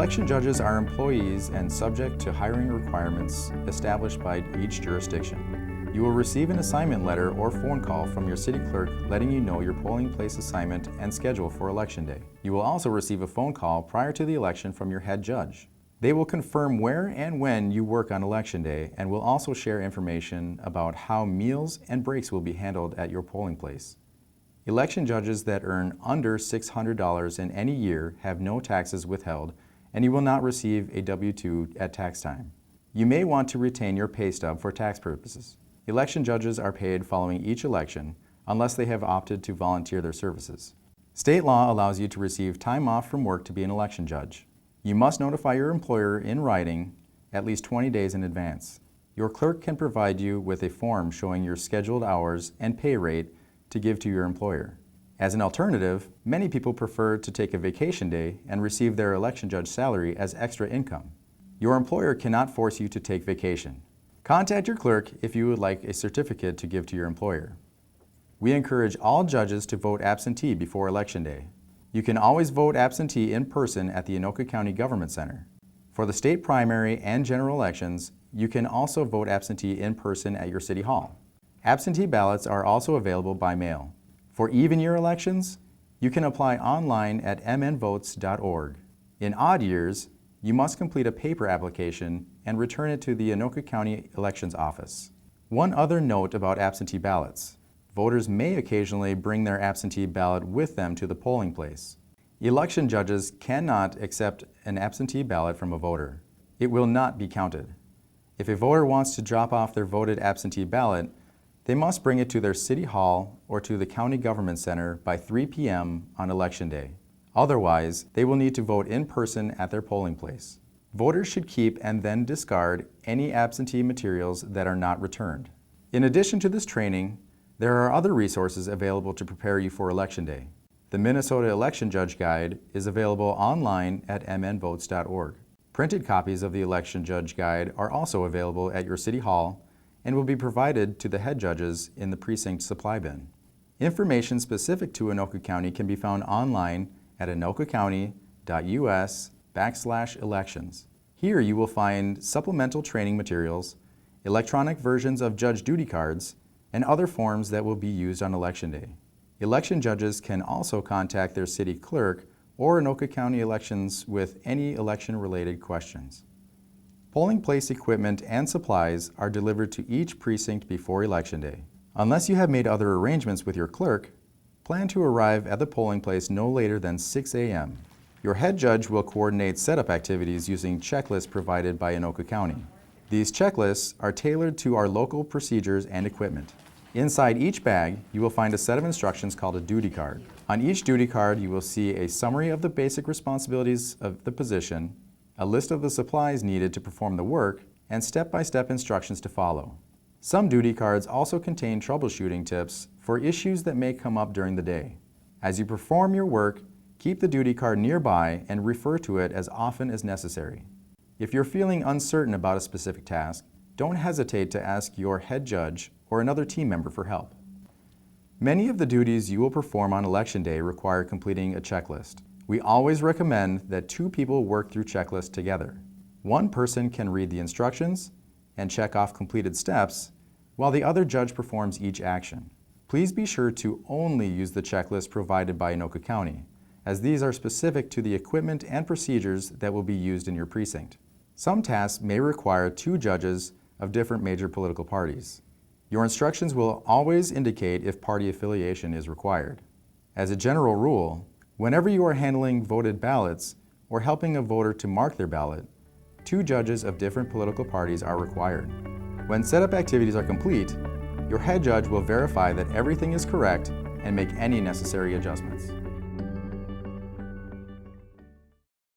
Election judges are employees and subject to hiring requirements established by each jurisdiction. You will receive an assignment letter or phone call from your city clerk letting you know your polling place assignment and schedule for Election Day. You will also receive a phone call prior to the election from your head judge. They will confirm where and when you work on Election Day and will also share information about how meals and breaks will be handled at your polling place. Election judges that earn under $600 in any year have no taxes withheld, and you will not receive a W-2 at tax time. You may want to retain your pay stub for tax purposes. Election judges are paid following each election unless they have opted to volunteer their services. State law allows you to receive time off from work to be an election judge. You must notify your employer in writing at least 20 days in advance. Your clerk can provide you with a form showing your scheduled hours and pay rate to give to your employer. As an alternative, many people prefer to take a vacation day and receive their election judge salary as extra income. Your employer cannot force you to take vacation. Contact your clerk if you would like a certificate to give to your employer. We encourage all judges to vote absentee before Election Day. You can always vote absentee in person at the Anoka County Government Center. For the state primary and general elections, you can also vote absentee in person at your city hall. Absentee ballots are also available by mail. For even-year elections, you can apply online at mnvotes.org. In odd years, you must complete a paper application and return it to the Anoka County Elections Office. One other note about absentee ballots. Voters may occasionally bring their absentee ballot with them to the polling place. Election judges cannot accept an absentee ballot from a voter. It will not be counted. If a voter wants to drop off their voted absentee ballot, they must bring it to their city hall or to the county government center by 3 p.m. on Election Day. Otherwise, they will need to vote in person at their polling place. Voters should keep and then discard any absentee materials that are not returned. In addition to this training, there are other resources available to prepare you for Election Day. The Minnesota Election Judge Guide is available online at mnvotes.org. Printed copies of the Election Judge Guide are also available at your city hall and will be provided to the head judges in the precinct supply bin. Information specific to Anoka County can be found online at anokacounty.us/elections. Here you will find supplemental training materials, electronic versions of judge duty cards, and other forms that will be used on Election Day. Election judges can also contact their city clerk or Anoka County Elections with any election-related questions. Polling place equipment and supplies are delivered to each precinct before Election Day. Unless you have made other arrangements with your clerk, plan to arrive at the polling place no later than 6 a.m. Your head judge will coordinate setup activities using checklists provided by Anoka County. These checklists are tailored to our local procedures and equipment. Inside each bag, you will find a set of instructions called a duty card. On each duty card, you will see a summary of the basic responsibilities of the position, a list of the supplies needed to perform the work, and step-by-step instructions to follow. Some duty cards also contain troubleshooting tips for issues that may come up during the day. As you perform your work, keep the duty card nearby and refer to it as often as necessary. If you're feeling uncertain about a specific task, don't hesitate to ask your head judge or another team member for help. Many of the duties you will perform on Election Day require completing a checklist. We always recommend that 2 people work through checklists together. One person can read the instructions and check off completed steps, while the other judge performs each action. Please be sure to only use the checklist provided by Anoka County, as these are specific to the equipment and procedures that will be used in your precinct. Some tasks may require 2 judges of different major political parties. Your instructions will always indicate if party affiliation is required. As a general rule, whenever you are handling voted ballots or helping a voter to mark their ballot, 2 judges of different political parties are required. When setup activities are complete, your head judge will verify that everything is correct and make any necessary adjustments.